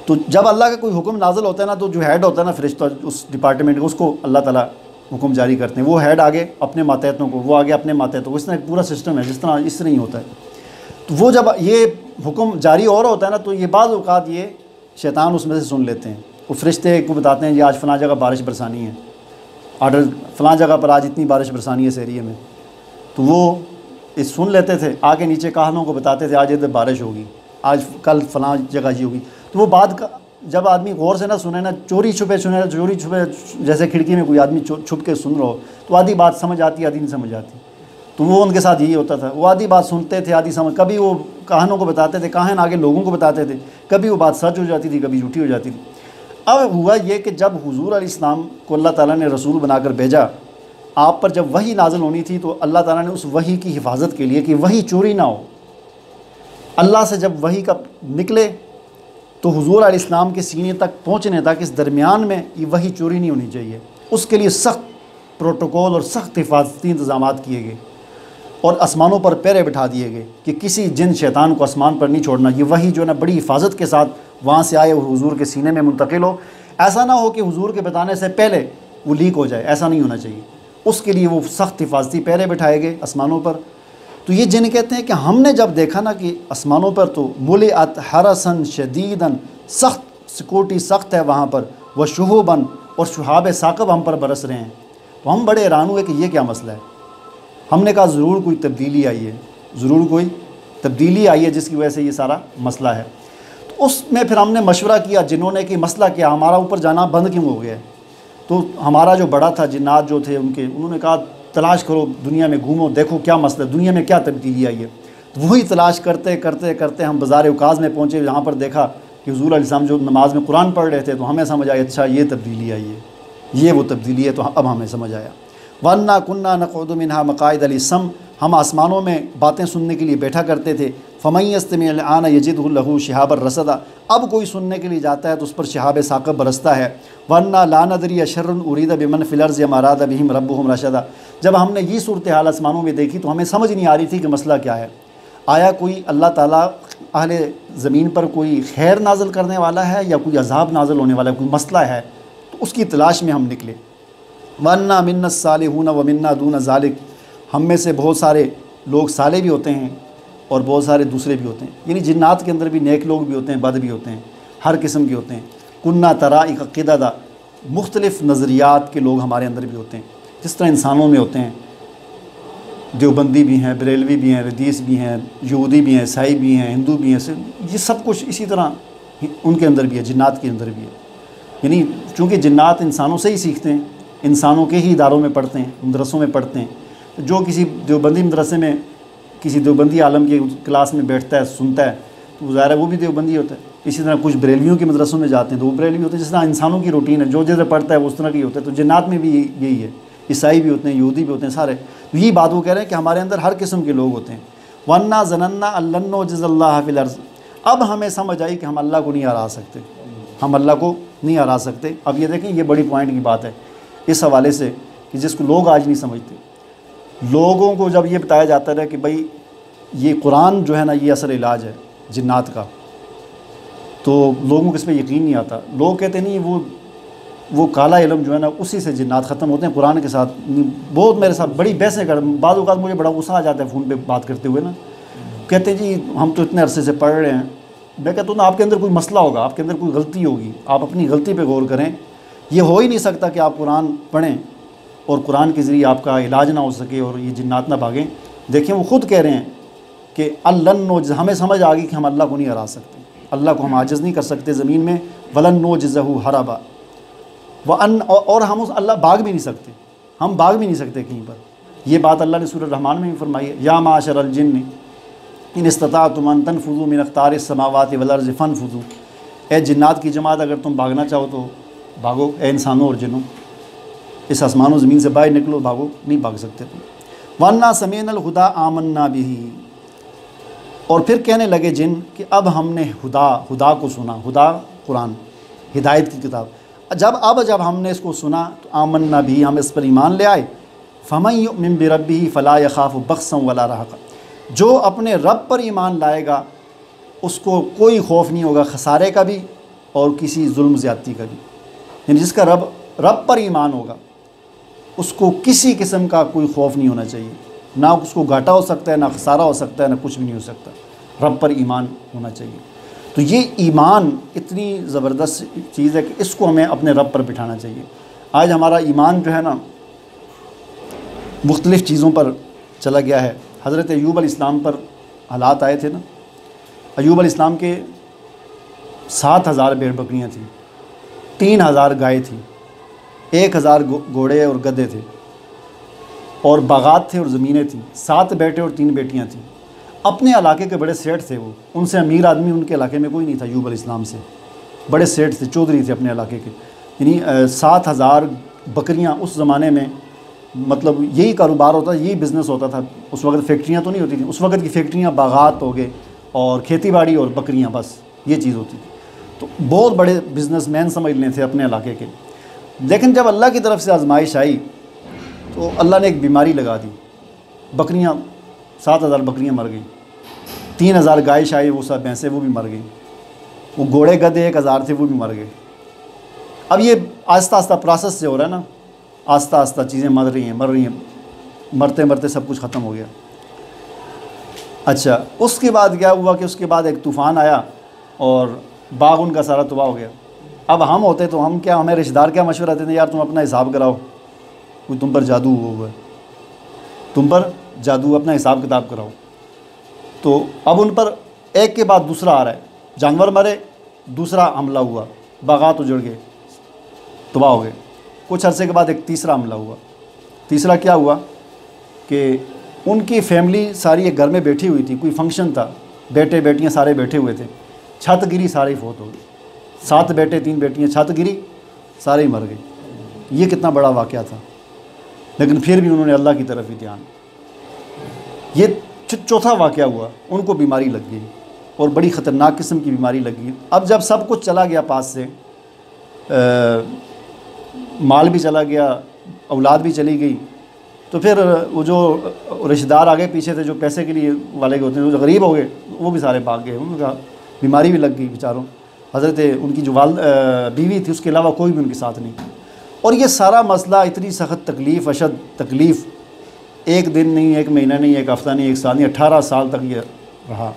تو جب اللہ کا کوئی حکم نازل ہوتا ہے نا، تو جو ہیڈ ہوتا ہے نا فرشتہ اس ڈپارٹمنٹ کا، اس کو اللہ تعالیٰ حکم جاری کرتے ہیں، وہ ہیڈ آگے اپنے ماتحتوں کو، وہ آگے اپنے ماتحتوں کو، اس طرح ایک پورا سسٹم ہے، جس طرح اس طرح ہی ہوتا ہے۔ تو وہ جب یہ حکم جاری اور ہوتا ہے نا، تو یہ بعض اوقات یہ شیطان اس میں سے سن لیتے ہیں، وہ فرشتے کو بتاتے ہیں یہ آج فلاں جگہ بارش برسانی ہے، آرڈر فلاں جگہ پر آج اتنی بارش برسانی ہے اس ایریے میں، تو وہ سن لیتے تھے، آگے نیچے کاہنوں کو بتاتے تھے آج ادھر بارش ہوگی، آج کل فلاں جگہ یہ ہوگی۔ تو وہ بات کا جب آدمی غور سے نہ سنے نا، چوری چھپے جیسے کھڑکی میں کوئی آدمی چھپ کے سن رہا ہو، تو آدھی بات سمجھ آتی، آدھی نہیں سمجھ آتی۔ تو وہ ان کے ساتھ یہی ہوتا تھا، وہ آدھی بات سنتے تھے، آدھی سمجھ، کبھی وہ کاہنوں کو بتاتے تھے، کاہن آگے لوگوں کو بتاتے تھے، کبھی وہ بات سچ ہو جاتی تھی، کبھی جھوٹی ہو جاتی تھی۔ اب ہوا یہ کہ جب حضور علیہ السلام کو اللہ تعالیٰ نے رسول بنا کر بھیجا، آپ پر جب وحی نازل ہونی تھی، تو اللہ تعالیٰ نے اس وحی کی حفاظت کے لیے کہ وحی چوری نہ ہو، اللہ سے جب وحی کا نکلے تو حضور علیہ السلام کے سینے تک پہنچنے تک اس درمیان میں یہ وحی چوری نہیں ہونی چاہیے، اس کے لیے سخت پروٹوکول اور سخت حفاظتی انتظامات کیے گئے، اور آسمانوں پر پہرے بٹھا دیے گئے کہ کسی جن شیطان کو آسمان پر نہیں چھوڑنا۔ یہ وحی جو ہے نا بڑی حفاظت کے ساتھ وہاں سے آئے اور حضور کے سینے میں منتقل ہو، ایسا نہ ہو کہ حضور کے بتانے سے پہلے وہ لیک ہو جائے، ایسا نہیں ہونا چاہیے۔ اس کے لیے وہ سخت حفاظتی پہرے بٹھائے گئے آسمانوں پر۔ تو یہ جن کہتے ہیں کہ ہم نے جب دیکھا نا کہ آسمانوں پر تو ملئت حرسن شدیدن، سخت سیکورٹی سخت ہے وہاں پر، وہ شہوبن، اور شہاب ثاقب ہم پر برس رہے ہیں، تو ہم بڑے حیران ہوئے کہ یہ کیا مسئلہ ہے۔ ہم نے کہا ضرور کوئی تبدیلی آئی ہے، ضرور کوئی تبدیلی آئی ہے جس کی وجہ سے یہ سارا مسئلہ ہے۔ تو اس میں پھر ہم نے مشورہ کیا جنہوں نے کہ مسئلہ کیا، ہمارا اوپر جانا بند کیوں ہو گیا ہے۔ تو ہمارا جو بڑا تھا، جنات جو تھے انہوں نے کہا تلاش کرو، دنیا میں گھومو، دیکھو کیا مسئلہ، دنیا میں کیا تبدیلی آئی ہے۔ تو وہی تلاش کرتے کرتے کرتے ہم بازار اوقاز میں پہنچے، جہاں پر دیکھا کہ حضور علیہ السلام جو نماز میں قرآن پڑھ رہے تھے، تو ہمیں سمجھ آیا اچھا یہ تبدیلی آئی ہے، یہ وہ تبدیلی ہے۔ تو اب ہمیں سمجھ آیا۔ وَأَنَّا كُنَّا نَقْعُدُ مِنْهَا مَقَاعِدَ لِلسَّمْعِ، ہم آسمانوں میں باتیں سننے کے لیے بیٹھا کرتے تھے۔ فَمَن يَسْتَمِعِ الْآنَ يَجِدْهُ لَهُ شِهَابًا رَصَدًا، اب کوئی سننے کے لیے جاتا ہے تو اس پر شہاب ثاقب برستا ہے۔ وَأَنَّا لَا نَدْرِي أَشَرٌ أُرِيدَ بِمَنْ فِي الْأَرْضِ أَمْ أَرَادَ بِهِمْ رَبُّهُمْ رَشَدًا، جب ہم نے یہ صورتحال آسمانوں میں دیکھی تو ہمیں سمجھ نہیں آ رہی تھی کہ مسئلہ کیا ہے، آیا کوئی اللہ تعالیٰ اہل زمین پر کوئی خیر نازل کرنے والا ہے یا کوئی عذاب نازل ہونے والا ہے، کوئی مسئلہ ہے، تو اس کی تلاش میں ہم نکلے۔ وَأَنَّا مِنَّا الصَّالِحُونَ وَمِنَّا دُونَ ذَلِكَ، ہم میں سے بہت سارے لوگ صالح بھی ہوتے ہیں اور بہت سارے دوسرے بھی ہوتے ہیں، یعنی جنات کے اندر بھی نیک لوگ بھی ہوتے ہیں، بد بھی ہوتے ہیں، ہر قسم کے ہوتے ہیں۔ کُنَّا طَرَائِقَ قِدَدًا، مختلف نظریات کے لوگ ہمارے اندر بھی ہوتے ہیں، جس طرح انسانوں میں ہوتے ہیں، دیوبندی بھی ہیں، بریلوی بھی ہیں، ردیس بھی ہیں، یہودی بھی ہیں، عیسائی بھی ہیں، ہندو بھی ہیں، یہ سب کچھ اسی طرح ان کے اندر بھی ہے، جنات کے اندر بھی ہے۔ یعنی چونکہ جنات انسانوں سے ہی سیکھتے ہیں، انسانوں کے ہی اداروں میں پڑھتے ہیں، مدرسوں میں پڑھتے ہیں، جو کسی دیوبندی مدرسے میں کسی دیوبندی عالم کی کلاس میں بیٹھتا ہے، سنتا ہے، تو ظاہر ہے وہ بھی دیوبندی ہوتا ہے۔ اسی طرح کچھ بریلویوں کے مدرسوں میں جاتے ہیں تو وہ بریلوی ہوتے ہیں، جس طرح انسانوں کی روٹین ہے، جو جیسے پڑھتا ہے وہ اس طرح کی ہوتا ہے۔ تو جنات میں بھی یہی ہے، عیسائی بھی ہوتے ہیں، یہودی بھی ہوتے ہیں، سارے یہی بات وہ کہہ رہے ہیں کہ ہمارے اندر ہر قسم کے لوگ ہوتے ہیں۔ وَأَنَّا ظَنَنَّا أَن لَّن نُعْجِزَ اللَّهَ فِي الْأَرْضِ، اب ہمیں سمجھ آئی کہ ہم اللہ کو نہیں ہرا سکتے، ہم اللہ کو نہیں ہرا سکتے۔ اب یہ دیکھیں یہ بڑی پوائنٹ کی بات ہے اس حوالے سے کہ جس کو لوگ آج نہیں سمجھتے۔ لوگوں کو جب یہ بتایا جاتا ہے کہ بھائی یہ قرآن جو ہے نا یہ اصل علاج ہے جنات کا، تو لوگوں کو اس پہ یقین نہیں آتا۔ لوگ کہتے نہیں وہ کالا علم جو ہے نا اسی سے جنات ختم ہوتے ہیں، قرآن کے ساتھ بہت میرے ساتھ بڑی بحثیں کر، بعض اوقات مجھے بڑا غصہ آ جاتا ہے فون پہ بات کرتے ہوئے نا، کہتے ہیں جی ہم تو اتنے عرصے سے پڑھ رہے ہیں۔ میں کہتا ہوں نا آپ کے اندر کوئی مسئلہ ہوگا، آپ کے اندر کوئی غلطی ہوگی، آپ اپنی غلطی پہ غور کریں۔ یہ ہو ہی نہیں سکتا کہ آپ قرآن پڑھیں اور قرآن کے ذریعے آپ کا علاج نہ ہو سکے اور یہ جنات نہ بھاگیں۔ دیکھیں وہ خود کہہ رہے ہیں کہ اللَّن نُعْجِزَ، ہمیں سمجھ آ گئی کہ ہم اللہ کو نہیں ہرا سکتے، اللہ کو ہم عاجز نہیں کر سکتے زمین میں، ولن نعجزہ حربا، اور ہم اس اللہ بھاگ بھی نہیں سکتے، ہم بھاگ بھی نہیں سکتے کہیں پر۔ یہ بات اللہ نے سورہ الرحمن میں بھی فرمائی ہے، یا معاشر الجن ان استطعتم ان تنفذوا من اقطار السماوات والارض فانفذوا، اے جنات کی جماعت اگر تم بھاگنا چاہو تو بھاگو، اے انسانوں اور جنوں اس آسمان و زمین سے باہر نکلو، بھاگو، نہیں بھاگ سکتے تم۔ وَأَنَّا سَمِعْنَا الْهُدَىٰ آمَنَّا بِهِ، اور پھر کہنے لگے جن کہ اب ہم نے ہدا کو سنا، ہدا قرآن، ہدایت کی کتاب، جب ہم نے اس کو سنا تو آمنا بھی، ہم اس پر ایمان لے آئے۔ فَمَن يُؤْمِن بِرَبِّهِ فَلَا يَخَافُ بَخْسًا وَلَا رَهَقًا، جو اپنے رب پر ایمان لائے گا اس کو کوئی خوف نہیں ہوگا خسارے کا بھی اور کسی ظلم زیادتی کا بھی، یعنی جس کا رب پر ایمان ہوگا اس کو کسی قسم کا کوئی خوف نہیں ہونا چاہیے، نہ اس کو گھاٹا ہو سکتا ہے، نہ خسارہ ہو سکتا ہے، نہ کچھ بھی نہیں ہو سکتا، رب پر ایمان ہونا چاہیے۔ تو یہ ایمان اتنی زبردست چیز ہے کہ اس کو ہمیں اپنے رب پر بٹھانا چاہیے۔ آج ہمارا ایمان جو ہے نا مختلف چیزوں پر چلا گیا ہے۔ حضرت ایوب علیہ السلام پر حالات آئے تھے نا، ایوب علیہ السلام کے 7,000 بھیڑ بکریاں تھیں، 3,000 گائے تھیں، 1,000 گھوڑے اور گدھے تھے، اور باغات تھے اور زمینیں تھیں، 7 بیٹے اور 3 بیٹیاں تھیں۔ اپنے علاقے کے بڑے سیٹھ تھے وہ، ان سے امیر آدمی ان کے علاقے میں کوئی نہیں تھا ایوب علیہ السلام سے، بڑے سیٹھ تھے، چودھری تھے اپنے علاقے کے، یعنی 7,000 بکریاں اس زمانے میں، مطلب یہی کاروبار ہوتا، یہی بزنس ہوتا تھا۔ اس وقت فیکٹریاں تو نہیں ہوتی تھیں، اس وقت کی فیکٹریاں باغات ہو گئے اور کھیتی باڑی اور بکریاں، بس یہ چیز ہوتی تھی۔ تو بہت بڑے بزنس مین سمجھ لیں تھے اپنے علاقے کے۔ لیکن جب اللہ کی طرف سے آزمائش آئی تو اللہ نے ایک بیماری لگا دی، بکریاں 7,000 بکریاں مر گئیں، 3,000 گائے شائے وہ سب بھینسیں وہ بھی مر گئیں، وہ گھوڑے گدھے 1,000 تھے وہ بھی مر گئے۔ اب یہ آہستہ آہستہ پروسیس سے ہو رہا ہے نا، آہستہ آہستہ چیزیں مر رہی ہیں، مرتے مرتے سب کچھ ختم ہو گیا۔ اچھا، اس کے بعد کیا ہوا کہ اس کے بعد ایک طوفان آیا اور باغ ان کا سارا تباہ ہو گیا۔ اب ہم ہوتے تو ہمیں رشتہ دار کیا مشورہ دیتے ہیں، یار تم اپنا حساب کراؤ، کوئی تم پر جادو ہوا ہے، تم پر جادو، اپنا حساب کتاب کراؤ۔ تو اب ان پر ایک کے بعد دوسرا آ رہا ہے، جانور مرے، دوسرا حملہ ہوا، باغات اجڑ گئے، تباہ ہو گئے۔ کچھ عرصے کے بعد ایک تیسرا حملہ ہوا۔ تیسرا کیا ہوا کہ ان کی فیملی ساری ایک گھر میں بیٹھی ہوئی تھی، کوئی فنکشن تھا، بیٹے بیٹیاں سارے بیٹھے ہوئے تھے، چھت گری، سارے فوت ہو گئے، 7 بیٹے 3 بیٹیاں، چھت گری، سارے ہی مر گئے۔ یہ کتنا بڑا واقعہ تھا، لیکن پھر بھی انہوں نے اللہ کی طرف ہی دھیان۔ یہ چوتھا واقعہ ہوا، ان کو بیماری لگ گئی اور بڑی خطرناک قسم کی بیماری لگ گئی۔ اب جب سب کچھ چلا گیا پاس سے، مال بھی چلا گیا، اولاد بھی چلی گئی، تو پھر وہ جو رشتہ دار آگے پیچھے تھے جو پیسے کے لیے والے ہوتے ہیں، جو غریب ہو گئے، وہ بھی سارے بھاگ گئے، ان کا بیماری بھی لگ گئی بیچاروں۔ حضرت ان کی جو بیوی تھی اس کے علاوہ کوئی بھی ان کے ساتھ نہیں۔ اور یہ سارا مسئلہ اتنی سخت تکلیف، اشد تکلیف، ایک دن نہیں، ایک مہینہ نہیں، ایک ہفتہ نہیں، ایک سال نہیں، 18 سال تک یہ رہا،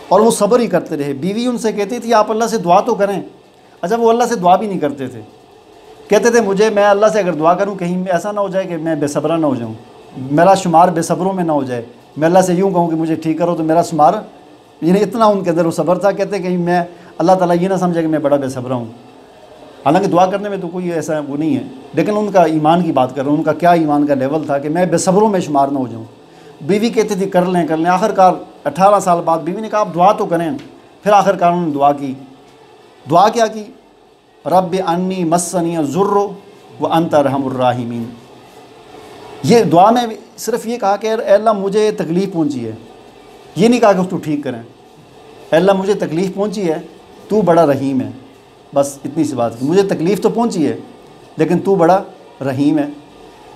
اور وہ صبر ہی کرتے رہے۔ بیوی ان سے کہتی تھی آپ اللہ سے دعا تو کریں۔ اچھا، وہ اللہ سے دعا بھی نہیں کرتے تھے، کہتے تھے میں اللہ سے اگر دعا کروں کہیں ایسا نہ ہو جائے کہ میں بے صبرہ نہ ہو جاؤں، میرا شمار بے صبروں میں نہ ہو جائے، میں اللہ سے یوں کہوں کہ مجھے ٹھیک کرو تو میرا شمار، یعنی اتنا ان کے اندر وہ صبر تھا، کہتے کہیں میں اللہ تعالیٰ یہ نہ سمجھے کہ میں بڑا بے صبرہ ہوں۔ حالانکہ دعا کرنے میں تو کوئی ایسا وہ نہیں ہے، لیکن ان کا ایمان کی بات کر رہا ہوں، ان کا کیا ایمان کا لیول تھا کہ میں بے صبروں میں شمار نہ ہو جاؤں۔ بیوی کہتی تھی کر لیں۔ آخرکار 18 سال بعد بیوی نے کہا آپ دعا تو کریں۔ پھر آخرکار انہوں نے دعا کی۔ دعا کیا کی؟ رب انی مسنی الضر وانت ارحم الراحمین۔ یہ دعا میں صرف یہ کہا کہ اے اللہ مجھے تکلیف پہنچی ہے، یہ نہیں کہا کہ اس کو ٹھیک کریں۔ اے اللہ مجھے تکلیف پہنچی ہے، تو بڑا رحیم ہے، بس اتنی سی بات کی، مجھے تکلیف تو پہنچی ہے لیکن تو بڑا رحیم ہے،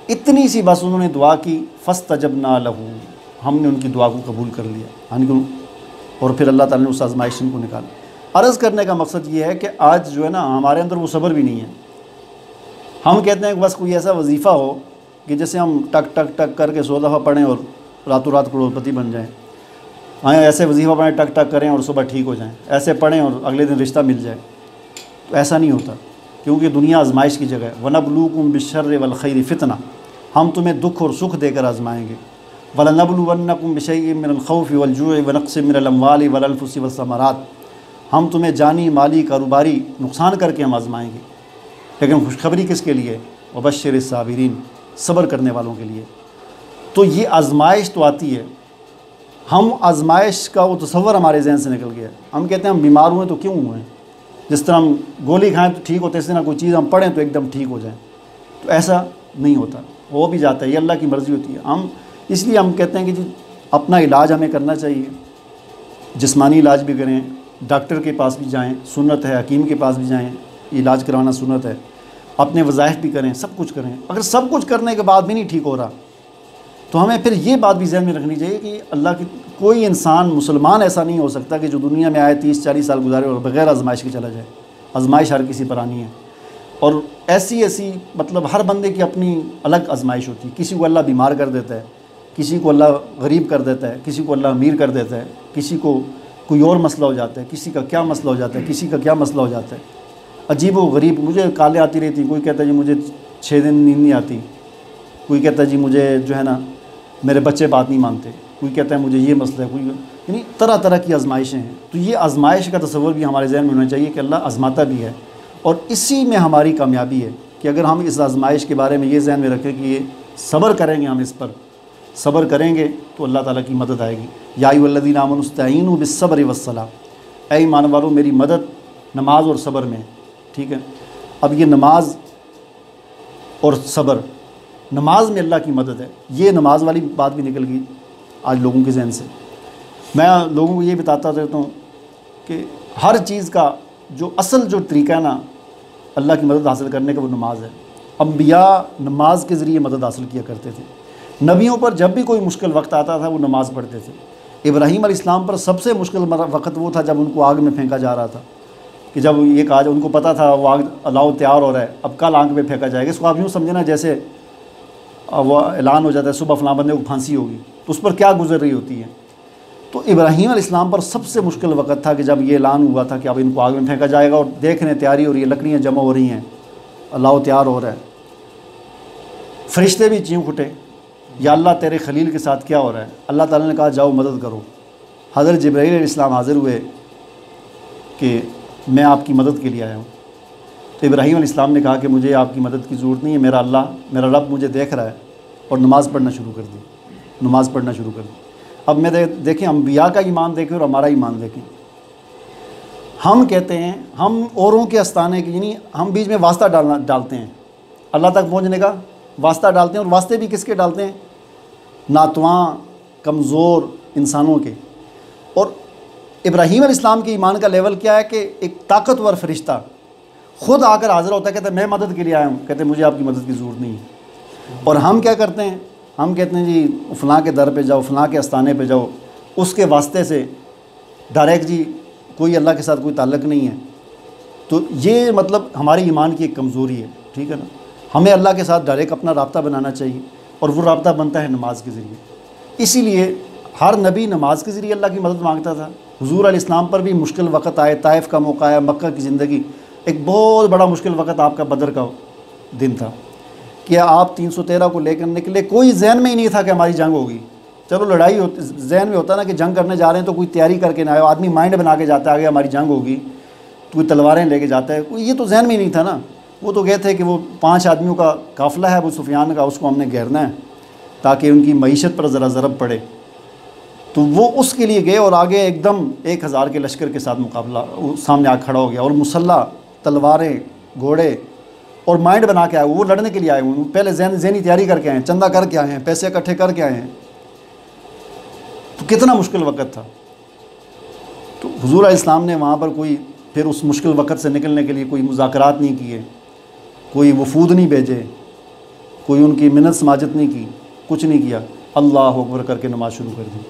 اتنی سی بس انہوں نے دعا کی۔ فاستجبنا لہ، ہم نے ان کی دعا کو قبول کر لیا، اور پھر اللہ تعالیٰ نے اس آزمائش کو نکالا۔ عرض کرنے کا مقصد یہ ہے کہ آج جو ہے نا ہمارے اندر وہ صبر بھی نہیں ہے۔ ہم کہتے ہیں کہ بس کوئی ایسا وظیفہ ہو کہ جیسے ہم ٹک ٹک ٹک کر کے 100 دفعہ پڑھیں اور راتوں رات کروڑ پتی بن جائیں، ایسے وظیفہ پڑھیں ٹک ٹک کریں اور صبح ٹھیک ہو جائیں، ایسے پڑھیں اور اگلے دن رشتہ مل جائے، تو ایسا نہیں ہوتا، کیونکہ دنیا آزمائش کی جگہ ہے۔ وَنَبْلُوكُمْ بِالشَّرِّ وَالْخَيْرِ فِتْنَةً، ہم تمہیں دکھ اور سکھ دے کر آزمائیں گے۔ وَلَنَبْلُوَنَّكُمْ بِشَيْءٍ مِّنَ الْخَوْفِ وَالْجُوعِ وَنَقْصٍ مِّنَ الْأَمْوَالِ وَالْأَنفُسِ وَالثَّمَرَاتِ، ہم تمہیں جانی مالی کاروباری نقصان کر کے ہم آزمائیں گے، لیکن خوشخبری کس کے لیے؟ وبشر الصابرین، صبر کرنے والوں کے لیے۔ تو یہ آزمائش تو آتی ہے، ہم آزمائش کا وہ تصور ہمارے ذہن سے نکل گیا۔ ہم کہتے ہیں ہم بیمار ہوئے تو کیوں ہوئے ہیں، جس طرح ہم گولی کھائیں تو ٹھیک ہوتے ہیں، اس طرح کوئی چیز ہم پڑھیں تو ایک دم ٹھیک ہو جائیں، تو ایسا نہیں ہوتا، ہو بھی جاتا ہے، یہ اللہ کی مرضی ہوتی ہے۔ اس لیے ہم کہتے ہیں کہ جی اپنا علاج ہمیں کرنا چاہیے، جسمانی علاج بھی کریں، ڈاکٹر کے پاس بھی جائیں، سنت ہے، حکیم کے پاس بھی جائیں، علاج کروانا سنت ہے، اپنے وظائف بھی کریں، سب کچھ کریں۔ اگر سب کچھ کرنے کے بعد بھی نہیں ٹھیک ہو رہا تو ہمیں پھر یہ بات بھی ذہن میں رکھنی چاہیے کہ اللہ کی کوئی انسان مسلمان ایسا نہیں ہو سکتا کہ جو دنیا میں آئے 30-40 سال گزارے اور بغیر آزمائش کے چلا جائے۔ آزمائش ہر کسی پر آنی ہے، اور ایسی مطلب ہر بندے کی اپنی الگ آزمائش ہوتی ہے۔ کسی کو اللہ بیمار کر دیتا ہے، کسی کو اللہ غریب کر دیتا ہے، کسی کو اللہ امیر کر دیتا ہے، کسی کو کوئی اور مسئلہ ہو جاتا ہے، کسی کا کیا مسئلہ ہو جاتا ہے، کسی کا کیا مسئلہ ہو جاتا ہے، عجیب و غریب۔ مجھے کالیں آتی رہتی، کوئی کہتا ہے جی مجھے 6 دن نیند نہیں آتی، کوئی کہتا ہے جی مجھے جو ہے نا میرے بچے بات نہیں مانتے، کوئی کہتا ہے مجھے یہ مسئلہ ہے، کوئی یعنی طرح طرح کی آزمائشیں ہیں۔ تو یہ آزمائش کا تصور بھی ہمارے ذہن میں ہونا چاہیے کہ اللہ آزماتا بھی ہے، اور اسی میں ہماری کامیابی ہے کہ اگر ہم اس آزمائش کے بارے میں یہ ذہن میں رکھیں کہ یہ صبر کریں گے، ہم اس پر صبر کریں گے تو اللہ تعالیٰ کی مدد آئے گی۔ یا ایھا الذین آمنوا استعینوا بالصبر والصلاۃ، اے ایمان والو میری مدد نماز اور صبر میں، ٹھیک ہے۔ اب یہ نماز اور صبر، نماز میں اللہ کی مدد ہے، یہ نماز والی بات بھی نکل گئی آج لوگوں کے ذہن سے۔ میں لوگوں کو یہ بتاتا رہتا ہوں کہ ہر چیز کا جو اصل جو طریقہ ہے نا اللہ کی مدد حاصل کرنے کا، وہ نماز ہے۔ انبیاء نماز کے ذریعے مدد حاصل کیا کرتے تھے۔ نبیوں پر جب بھی کوئی مشکل وقت آتا تھا وہ نماز پڑھتے تھے۔ ابراہیم علیہ السلام پر سب سے مشکل وقت وہ تھا جب ان کو آگ میں پھینکا جا رہا تھا، کہ جب یہ کہا، ان کو پتہ تھا وہ آگ الاؤ تیار ہو رہا ہے، اب کل آگ میں پھینکا جائے گا۔ اس کو آپ یوں سمجھنا جیسے وہ اعلان ہو جاتا ہے صبح فلاں بندے کو پھانسی ہوگی، تو اس پر کیا گزر رہی ہوتی ہے۔ تو ابراہیم علیہ السلام پر سب سے مشکل وقت تھا کہ جب یہ اعلان ہوا تھا کہ اب ان کو آگ میں پھینکا جائے گا، اور دیکھ رہے ہیں تیاری ہو رہی ہے، لکڑیاں جمع ہو رہی ہیں، اللہ تیار ہو رہا ہے، فرشتے بھی چیخ اٹھے، یا اللہ تیرے خلیل کے ساتھ کیا ہو رہا ہے؟ اللہ تعالیٰ نے کہا جاؤ مدد کرو۔ حضرت جبرائیل علیہ السلام حاضر ہوئے کہ میں آپ کی مدد کے لیے آیا ہوں۔ تو ابراہیم علیہ السلام نے کہا کہ مجھے آپ کی مدد کی ضرورت نہیں ہے، میرا رب مجھے دیکھ رہا ہے، اور نماز پڑھنا شروع کر دی، نماز پڑھنا شروع کر دی۔ اب میں دیکھیں انبیاء کا ایمان دیکھیں اور ہمارا ایمان دیکھیں۔ ہم کہتے ہیں ہم اوروں کے آستانے کی، یعنی ہم بیچ میں واسطہ ڈالتے ہیں، اللہ تک پہنچنے کا واسطہ ڈالتے ہیں، اور واسطے بھی کس کے ڈالتے ہیں؟ ناتواں کمزور انسانوں کے۔ اور ابراہیم علیہ السلام کے ایمان کا لیول کیا ہے کہ ایک طاقتور فرشتہ خود آ کر حاضر ہوتا ہے، کہتا ہے میں مدد کے لیے آیا ہوں، کہتے ہیں مجھے آپ کی مدد کی ضرورت نہیں ہے۔ اور ہم کیا کرتے ہیں؟ ہم کہتے ہیں جی فلاں کے در پہ جاؤ، فلاں کے آستانے پہ جاؤ، اس کے واسطے سے ڈائریکٹ، جی کوئی اللہ کے ساتھ کوئی تعلق نہیں ہے۔ تو یہ مطلب ہماری ایمان کی ایک کمزوری ہے، ٹھیک ہے نا۔ ہمیں اللہ کے ساتھ ڈائریکٹ اپنا رابطہ بنانا چاہیے، اور وہ رابطہ بنتا ہے نماز کے ذریعے۔ اسی لیے ہر نبی نماز کے ذریعے اللہ کی مدد مانگتا تھا۔ حضور علیہ السلام پر بھی مشکل وقت آئے، طائف کا موقع آیا، مکہ کی زندگی، ایک بہت بڑا مشکل وقت آپ کا بدر کا دن تھا کہ آپ 313 کو لے کر نکلے، کوئی ذہن میں ہی نہیں تھا کہ ہماری جنگ ہوگی۔ چلو لڑائی ہوتی، ذہن میں ہوتا نا کہ جنگ کرنے جا رہے ہیں تو کوئی تیاری کر کے نہ آئے، آدمی مائنڈ بنا کے جاتا ہے آگے ہماری جنگ ہوگی، کوئی تلواریں لے کے جاتا ہے، کوئی یہ تو ذہن میں ہی نہیں تھا نا۔ وہ تو گئے تھے کہ وہ 5 آدمیوں کا قافلہ ہے ابو سفیان کا، اس کو ہم نے گھیرنا ہے تاکہ ان کی معیشت پر ذرا ضرب پڑے، تو وہ اس کے لیے گئے، اور آگے ایک دم 1000 کے لشکر کے ساتھ مقابلہ سامنے آ کھڑا ہو گیا، اور مسلح، تلواریں، گھوڑے، اور مائنڈ بنا کے آئے، وہ لڑنے کے لیے آئے ہوئے، پہلے ذہنی تیاری کر کے آئے ہیں، چندہ کر کے آئے ہیں، پیسے اکٹھے کر کے آئے ہیں۔ تو کتنا مشکل وقت تھا۔ تو حضور علیہ السلام نے وہاں پر کوئی پھر اس مشکل وقت سے نکلنے کے لیے کوئی مذاکرات نہیں کیے، کوئی وفود نہیں بھیجے، کوئی ان کی منت سماجت نہیں کی، کچھ نہیں کیا، اللہ اکبر کر کے نماز شروع کر دی،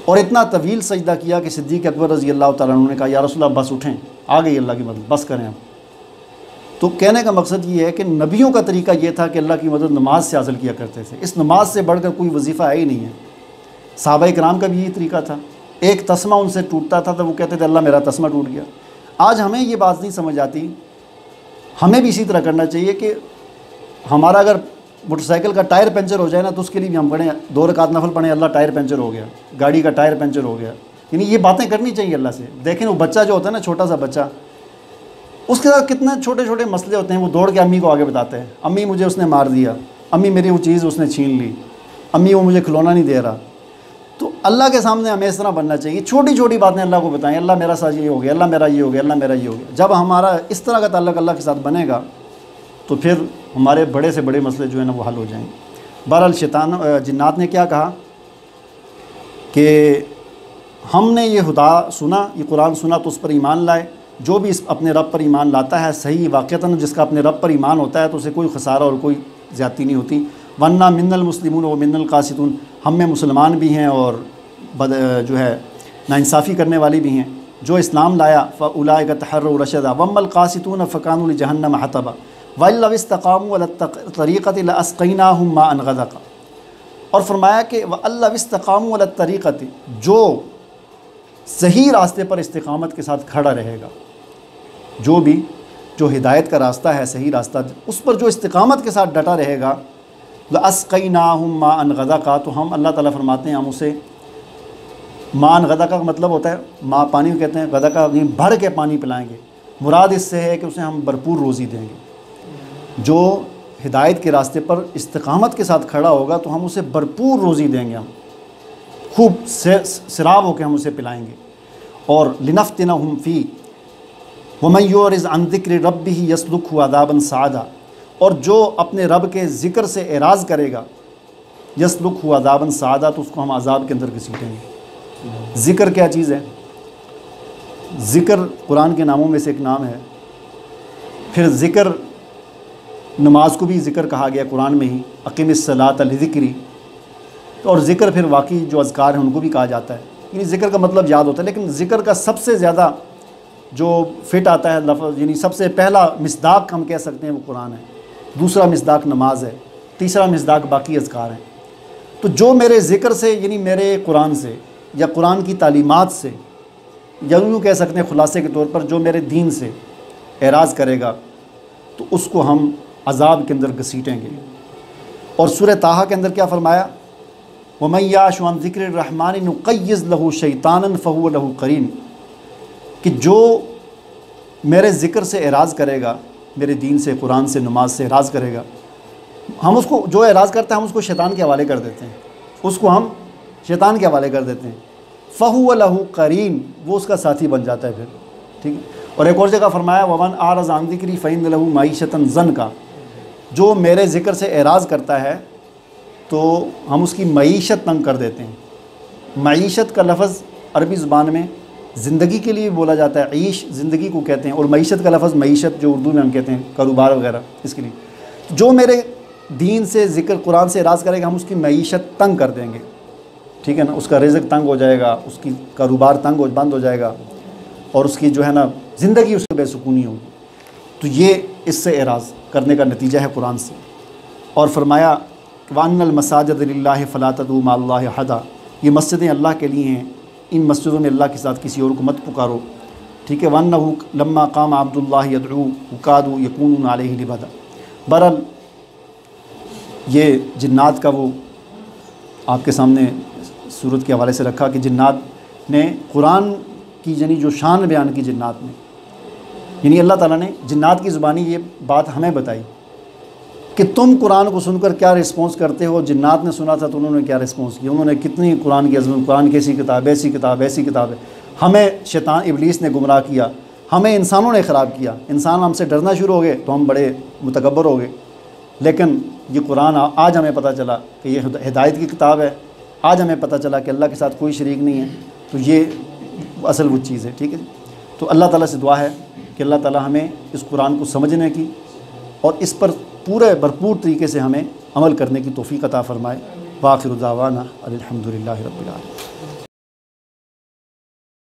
اور اتنا طویل سجدہ کیا کہ صدیق اکبر رضی اللہ تعالیٰ عنہ نے کہا یا رسول اللہ بس اٹھیں، آ گئی اللہ کی مدد، بس کریں آپ۔ تو کہنے کا مقصد یہ ہے کہ نبیوں کا طریقہ یہ تھا کہ اللہ کی مدد نماز سے حاصل کیا کرتے تھے، اس نماز سے بڑھ کر کوئی وظیفہ ہے ہی نہیں ہے۔ صحابہ کرام کا بھی یہی طریقہ تھا، ایک تسمہ ان سے ٹوٹتا تھا تو وہ کہتے تھے اللہ میرا تسمہ ٹوٹ گیا۔ آج ہمیں یہ بات نہیں سمجھ آتی، ہمیں بھی اسی طرح کرنا چاہیے کہ ہمارا اگر موٹر سائیکل کا ٹائر پنچر ہو جائے نا تو اس کے لیے بھی ہم پڑھیں 2 رکعت نفل پڑھیں، اللہ ٹائر پنچر ہو گیا، گاڑی کا ٹائر پنچر ہو گیا، یعنی یہ باتیں کرنی چاہیے اللہ سے. دیکھیں وہ بچہ جو ہوتا ہے نا، چھوٹا سا بچہ، اس کے ساتھ کتنے چھوٹے چھوٹے مسئلے ہوتے ہیں، وہ دوڑ کے امی کو آگے بتاتے ہیں، امی مجھے اس نے مار دیا، امی میری وہ چیز اس نے چھین لی، امی وہ مجھے کھلونا نہیں دے رہا. تو اللہ کے سامنے ہمیں اس طرح بننا چاہیے، چھوٹی چھوٹی باتیں اللہ کو بتائیں، اللہ میرا ساتھ یہ ہو گیا، اللہ میرا یہ ہو گیا، اللہ میرا یہ ہو گیا. جب ہمارا اس طرح کا تعلق اللہ کے ساتھ بنے گا تو پھر ہمارے بڑے سے بڑے مسئلے جو ہیں نا وہ حل ہو جائیں گے. بہرحال جنات نے کیا کہا کہ ہم نے یہ خدا سنا، یہ قرآن سنا تو اس پر ایمان لائے. جو بھی اپنے رب پر ایمان لاتا ہے صحیح واقعتاً جس کا اپنے رب پر ایمان ہوتا ہے تو اسے کوئی خسارہ اور کوئی زیادتی نہیں ہوتی. ورنہ من المسلمون و من القاسطون، ہم میں مسلمان بھی ہیں اور جو ہے ناانصافی کرنے والے بھی ہیں. جو اسلام لایا فاولئک تحروا رشدا واما القاسطون فکانوا لجہنم حطبا وان لو استقاموا علی الطریقۃ لاسقیناہم ماء غدقا. اور فرمایا کہ وان لو استقاموا علی الطریقۃ، جو صحیح راستے پر استقامت کے ساتھ کھڑا رہے گا، جو ہدایت کا راستہ ہے، صحیح راستہ، اس پر جو استقامت کے ساتھ ڈٹا رہے گا، لَأَسْقَيْنَاهُمْ مَاءً غَدَقًا، تو ہم اللہ تعالیٰ فرماتے ہیں ہم اسے ماءً غدقا کا مطلب ہوتا ہے ماء پانی کو کہتے ہیں، غدقا یعنی بھر کے پانی پلائیں گے. مراد اس سے ہے کہ اسے ہم بھرپور روزی دیں گے. جو ہدایت کے راستے پر استقامت کے ساتھ کھڑا ہوگا تو ہم اسے بھرپور روزی دیں گے، ہم خوب سراب ہو کے ہم اسے پلائیں گے. اور لِنَفْتِنَهُمْ فِيهِ وَمَنْ يُعْرِضْ عَنْ ذِكْرِ رَبِّهِ يَسْلُكْهُ عَذَابًا صَعَدًا، اور جو اپنے رب کے ذکر سے اعراض کرے گا، یسلکہ عذابًا صعدا، تو اس کو ہم عذاب کے اندر گھسیٹیں گے. ذکر کیا چیز ہے؟ ذکر قرآن کے ناموں میں سے ایک نام ہے. پھر ذکر، نماز کو بھی ذکر کہا گیا قرآن میں ہی، اقم الصلاۃ لذکری. اور ذکر پھر واقعی جو اذکار ہیں ان کو بھی کہا جاتا ہے. یعنی ذکر کا مطلب یاد ہوتا ہے، لیکن ذکر کا سب سے زیادہ جو فٹ آتا ہے لفظ، یعنی سب سے پہلا مصداق ہم کہہ سکتے ہیں وہ قرآن ہے، دوسرا مصداق نماز ہے، تیسرا مصداق باقی اذکار ہیں. تو جو میرے ذکر سے، یعنی میرے قرآن سے یا قرآن کی تعلیمات سے، یا یوں کہہ سکتے ہیں خلاصے کے طور پر جو میرے دین سے اعراض کرے گا تو اس کو ہم عذاب کے اندر گھسیٹیں گے. اور سورہ طٰہٰ کے اندر کیا فرمایا؟ وَمَن يَعْشُ عَن ذِكْرِ الرَّحْمَٰنِ نُقَيِّضْ لَهُ شَيْطَانًا فَهُوَ لَهُ قَرِينٌ، کہ جو میرے ذکر سے اعراض کرے گا، میرے دین سے، قرآن سے، نماز سے اعراض کرے گا، ہم اس کو، جو اعراض کرتا ہے ہم اس کو شیطان کے حوالے کر دیتے ہیں، اس کو ہم شیطان کے حوالے کر دیتے ہیں. فَهُوَ لَهُ قَرِينٌ، وہ اس کا ساتھی بن جاتا ہے پھر. ٹھیک ہے. اور ایک اور جگہ فرمایا وَمَنْ أَعْرَضَ عَنْ ذِكْرِي فَإِنَّ لَهُ مَعِيشَةً ضَنْكًا، جو میرے ذکر سے اعراض کرتا ہے تو ہم اس کی معیشت تنگ کر دیتے ہیں. معیشت کا لفظ عربی زبان میں زندگی کے لیے بولا جاتا ہے، عیش زندگی کو کہتے ہیں، اور معیشت کا لفظ معیشت جو اردو میں ہم کہتے ہیں کاروبار وغیرہ، اس کے لیے. جو میرے دین سے، ذکر قرآن سے اعراض کرے گا ہم اس کی معیشت تنگ کر دیں گے. ٹھیک ہے نا، اس کا رزق تنگ ہو جائے گا، اس کی کاروبار بند ہو جائے گا، اور اس کی جو ہے نا زندگی اس کو بے سکونی ہوگی. تو یہ اس سے اعراض کرنے کا نتیجہ ہے قرآن سے. اور فرمایا وَأَنَّ الْمَسَاجِدَ لِلَّهِ فَلَا تَدْعُوا مَعَ اللَّهِ أَحَدًا، یہ مسجدیں اللہ کے لیے ہیں، ان مسجدوں میں اللہ کے ساتھ کسی اور کو مت پکارو. ٹھیک ہے. وَأَنَّهُ لَمَّا قَامَ عَبْدُ اللَّهِ يَدْعُوهُ وَكَادُوا يَكُونُونَ عَلَيْهِ لِبَدًا. بہرحال یہ جنات کا وہ آپ کے سامنے صورت کے حوالے سے رکھا کہ جنات نے قرآن کی یعنی جو شان بیان کی جنات نے، یعنی اللہ تعالیٰ نے جنات کی زبانی یہ بات ہمیں بتائی کہ تم قرآن کو سن کر کیا رسپانس کرتے ہو. جنات نے سنا تھا تو انہوں نے کیا رسپانس کیا، انہوں نے کتنی قرآن کی عظمت، قرآن کی ایسی کتاب، ایسی کتاب، ایسی کتاب ہے. ہمیں شیطان ابلیس نے گمراہ کیا، ہمیں انسانوں نے خراب کیا، انسان ہم سے ڈرنا شروع ہو گئے تو ہم بڑے متکبر ہو گئے. لیکن یہ قرآن آج ہمیں پتہ چلا کہ یہ ہدایت کی کتاب ہے، آج ہمیں پتہ چلا کہ اللہ کے ساتھ کوئی شریک نہیں ہے. تو یہ اصل وہ چیز ہے. ٹھیک ہے. تو اللہ تعالیٰ سے دعا ہے کہ اللہ تعالیٰ ہمیں اس قرآن کو سمجھنے کی اور اس پر پورے بھرپور طریقے سے ہمیں عمل کرنے کی توفیق عطا فرمائے. وآخر دعوانا الحمد للہ رب العالمین.